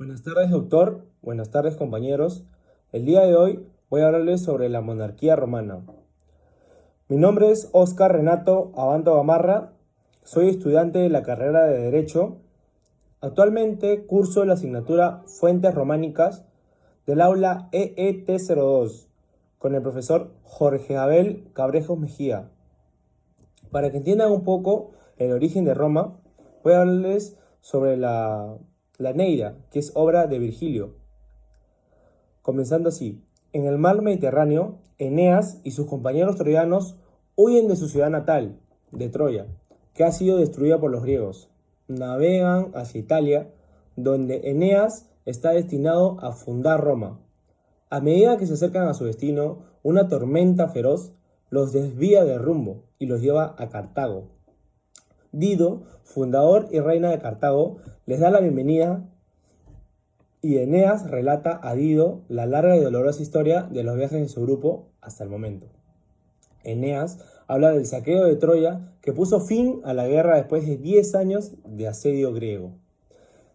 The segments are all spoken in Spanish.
Buenas tardes, doctor. Buenas tardes, compañeros. El día de hoy voy a hablarles sobre la monarquía romana. Mi nombre es Óscar Renato Abanto Gamarra. Soy estudiante de la carrera de Derecho. Actualmente curso la asignatura Fuentes Románicas del aula EET02 con el profesor Jorge Abel Cabrejos Mejía. Para que entiendan un poco el origen de Roma, voy a hablarles sobre la Neida, que es obra de Virgilio. Comenzando así, en el mar Mediterráneo, Eneas y sus compañeros troyanos huyen de su ciudad natal, de Troya, que ha sido destruida por los griegos. Navegan hacia Italia, donde Eneas está destinado a fundar Roma. A medida que se acercan a su destino, una tormenta feroz los desvía del rumbo y los lleva a Cartago. Dido, fundador y reina de Cartago, les da la bienvenida y Eneas relata a Dido la larga y dolorosa historia de los viajes de su grupo hasta el momento. Eneas habla del saqueo de Troya que puso fin a la guerra después de 10 años de asedio griego.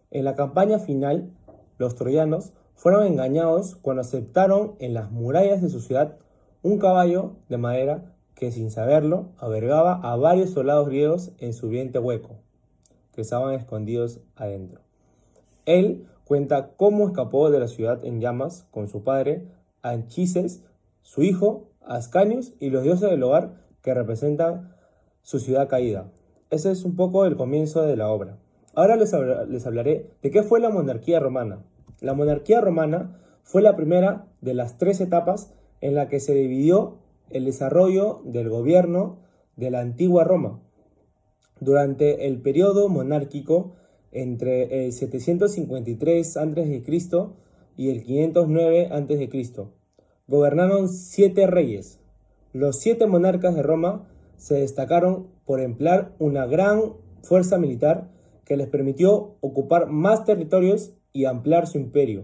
En la campaña final, los troyanos fueron engañados cuando aceptaron en las murallas de su ciudad un caballo de madera que, sin saberlo, albergaba a varios soldados griegos en su vientre hueco, que estaban escondidos adentro. Él cuenta cómo escapó de la ciudad en llamas con su padre, Anchises, su hijo, Ascanius y los dioses del hogar que representan su ciudad caída. Ese es un poco el comienzo de la obra. Ahora les hablaré de qué fue la monarquía romana. La monarquía romana fue la primera de las 3 etapas en la que se dividió el desarrollo del gobierno de la antigua Roma. Durante el periodo monárquico entre el 753 a.C. y el 509 a.C., gobernaron 7 reyes. Los 7 monarcas de Roma se destacaron por emplear una gran fuerza militar que les permitió ocupar más territorios y ampliar su imperio.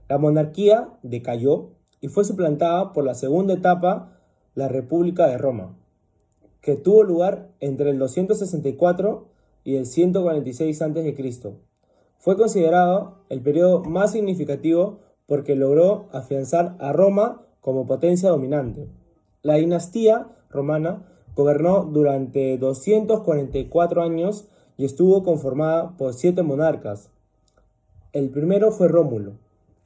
La monarquía decayó y fue suplantada por la segunda etapa, la República de Roma, que tuvo lugar entre el 264 y el 146 a.C. Fue considerado el periodo más significativo porque logró afianzar a Roma como potencia dominante. La dinastía romana gobernó durante 244 años y estuvo conformada por 7 monarcas. El primero fue Rómulo,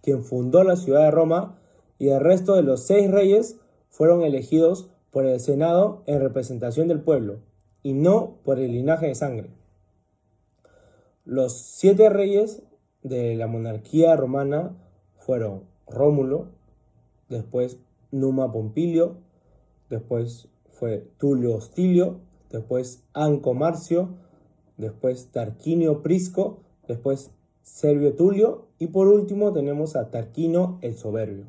quien fundó la ciudad de Roma, y el resto de los 6 reyes fueron elegidos por el Senado en representación del pueblo, y no por el linaje de sangre. Los 7 reyes de la monarquía romana fueron Rómulo, después Numa Pompilio, después fue Tulio Hostilio, después Anco Marcio, después Tarquinio Prisco, después Servio Tulio y por último tenemos a Tarquino el Soberbio.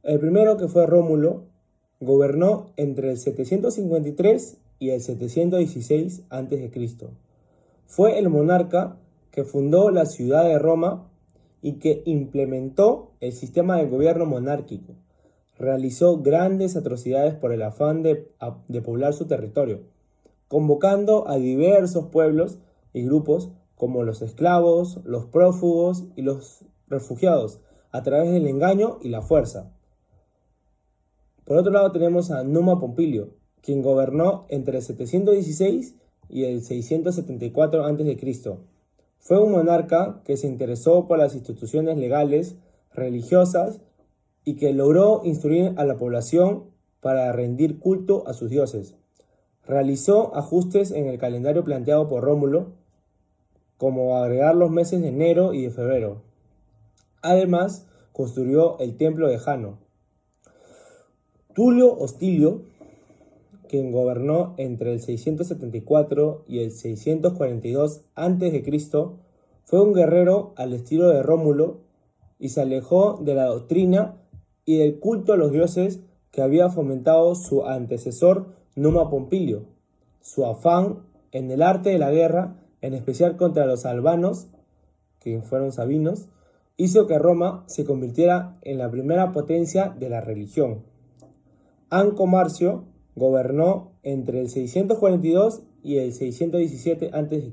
El primero, que fue Rómulo, gobernó entre el 753 y el 716 a.C. Fue el monarca que fundó la ciudad de Roma y que implementó el sistema de gobierno monárquico. Realizó grandes atrocidades por el afán de poblar su territorio, convocando a diversos pueblos y grupos como los esclavos, los prófugos y los refugiados, a través del engaño y la fuerza. Por otro lado tenemos a Numa Pompilio, quien gobernó entre el 716 y el 674 a.C. Fue un monarca que se interesó por las instituciones legales, religiosas y que logró instruir a la población para rendir culto a sus dioses. Realizó ajustes en el calendario planteado por Rómulo, como agregar los meses de enero y de febrero. Además, construyó el templo de Jano. Tulio Hostilio, quien gobernó entre el 674 y el 642 a.C., fue un guerrero al estilo de Rómulo y se alejó de la doctrina y del culto a los dioses que había fomentado su antecesor Numa Pompilio. Su afán en el arte de la guerra, en especial contra los albanos, que fueron sabinos, hizo que Roma se convirtiera en la primera potencia de la religión. Anco Marcio gobernó entre el 642 y el 617 a.C.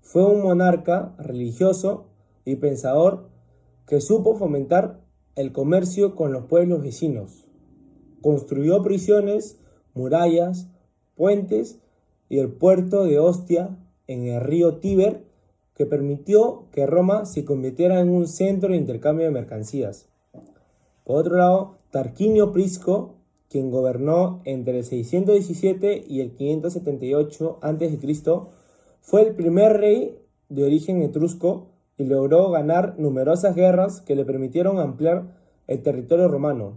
Fue un monarca religioso y pensador que supo fomentar el comercio con los pueblos vecinos. Construyó prisiones, murallas, puentes y el puerto de Ostia en el río Tíber, que permitió que Roma se convirtiera en un centro de intercambio de mercancías. Por otro lado, Tarquinio Prisco, quien gobernó entre el 617 y el 578 a.C., fue el primer rey de origen etrusco y logró ganar numerosas guerras que le permitieron ampliar el territorio romano.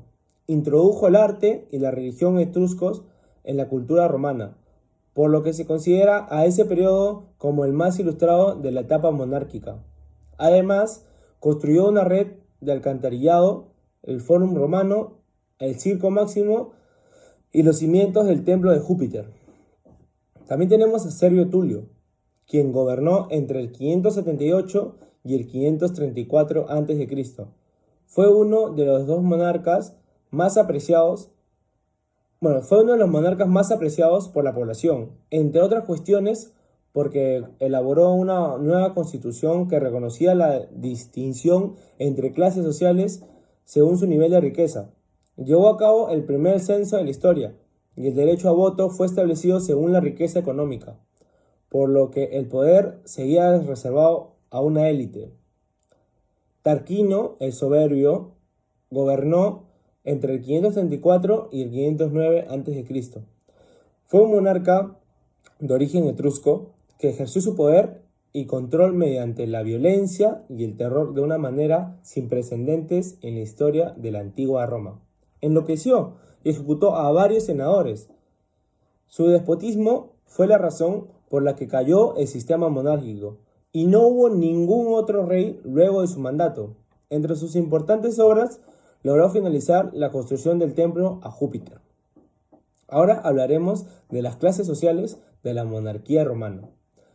Introdujo el arte y la religión etruscos en la cultura romana, por lo que se considera a ese periodo como el más ilustrado de la etapa monárquica. Además, construyó una red de alcantarillado, el Forum Romano, el Circo Máximo y los cimientos del Templo de Júpiter. También tenemos a Servio Tulio, quien gobernó entre el 578 y el 534 a.C. Fue uno de los monarcas más apreciados por la población, entre otras cuestiones porque elaboró una nueva constitución que reconocía la distinción entre clases sociales según su nivel de riqueza. Llevó a cabo el primer censo de la historia y el derecho a voto fue establecido según la riqueza económica, por lo que el poder seguía reservado a una élite. Tarquino, el Soberbio, gobernó entre el 534 y el 509 a.C. Fue un monarca de origen etrusco que ejerció su poder y control mediante la violencia y el terror de una manera sin precedentes en la historia de la antigua Roma. Enloqueció y ejecutó a varios senadores. Su despotismo fue la razón por la que cayó el sistema monárquico, y no hubo ningún otro rey luego de su mandato. Entre sus importantes obras, logró finalizar la construcción del templo a Júpiter. Ahora hablaremos de las clases sociales de la monarquía romana.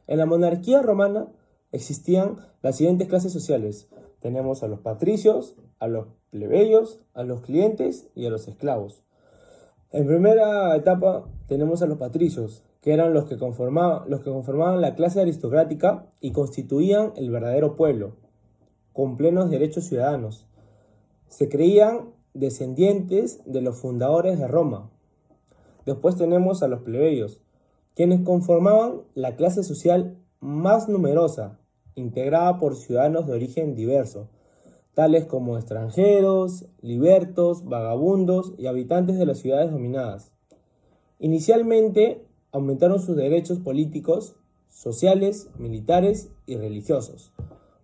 En la monarquía romana existían las siguientes clases sociales. Tenemos a los patricios, a los plebeyos, a los clientes y a los esclavos. En primera etapa tenemos a los patricios, que eran los que conformaban la clase aristocrática y constituían el verdadero pueblo, con plenos derechos ciudadanos. Se creían descendientes de los fundadores de Roma. Después tenemos a los plebeyos, quienes conformaban la clase social más numerosa, integrada por ciudadanos de origen diverso, tales como extranjeros, libertos, vagabundos y habitantes de las ciudades dominadas. Inicialmente aumentaron sus derechos políticos, sociales, militares y religiosos.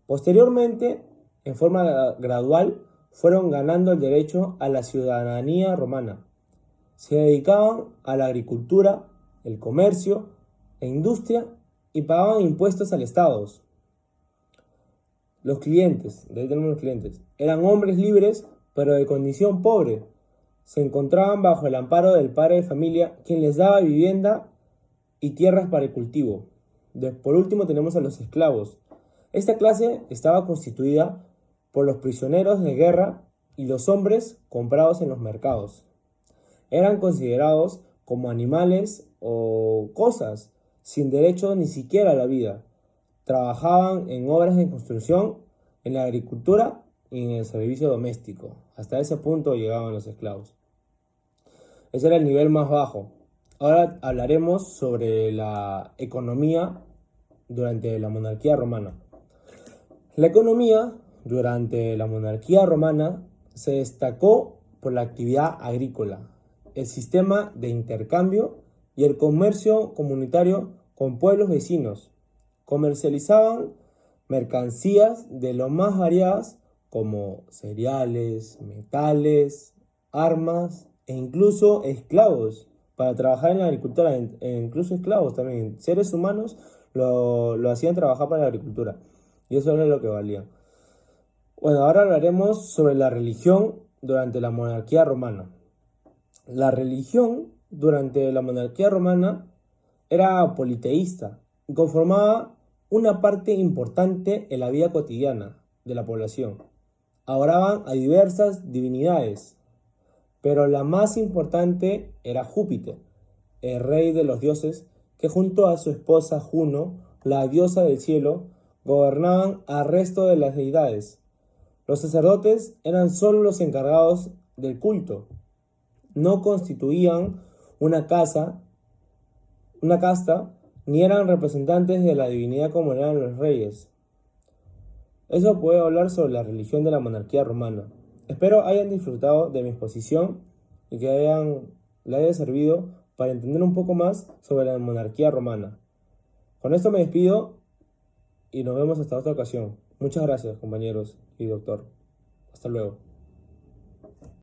Posteriormente, en forma gradual, fueron ganando el derecho a la ciudadanía romana. Se dedicaban a la agricultura, el comercio e industria y pagaban impuestos al Estado. Los clientes, de ahí tenemos los clientes, eran hombres libres pero de condición pobre. Se encontraban bajo el amparo del padre de familia, quien les daba vivienda y tierras para el cultivo. Por último tenemos a los esclavos. Esta clase estaba constituida por los prisioneros de guerra y los hombres comprados en los mercados. Eran considerados como animales o cosas, sin derecho ni siquiera a la vida. Trabajaban en obras de construcción, en la agricultura y en el servicio doméstico. Hasta ese punto llegaban los esclavos. Ese era el nivel más bajo. Ahora hablaremos sobre la economía durante la monarquía romana. La economía durante la monarquía romana se destacó por la actividad agrícola, el sistema de intercambio y el comercio comunitario con pueblos vecinos. Comercializaban mercancías de lo más variadas como cereales, metales, armas e incluso esclavos para trabajar en la agricultura, incluso esclavos también, seres humanos lo hacían trabajar para la agricultura y eso era lo que valía. Bueno, ahora hablaremos sobre la religión durante la monarquía romana. La religión durante la monarquía romana era politeísta y conformaba una parte importante en la vida cotidiana de la población. Adoraban a diversas divinidades, pero la más importante era Júpiter, el rey de los dioses, que junto a su esposa Juno la diosa del cielo, gobernaban al resto de las deidades. Los sacerdotes eran solo los encargados del culto. No constituían una casa, una casta, ni eran representantes de la divinidad como eran los reyes. Eso puedo hablar sobre la religión de la monarquía romana. Espero hayan disfrutado de mi exposición y que le haya servido para entender un poco más sobre la monarquía romana. Con esto me despido y nos vemos hasta otra ocasión. Muchas gracias, compañeros y doctor. Hasta luego.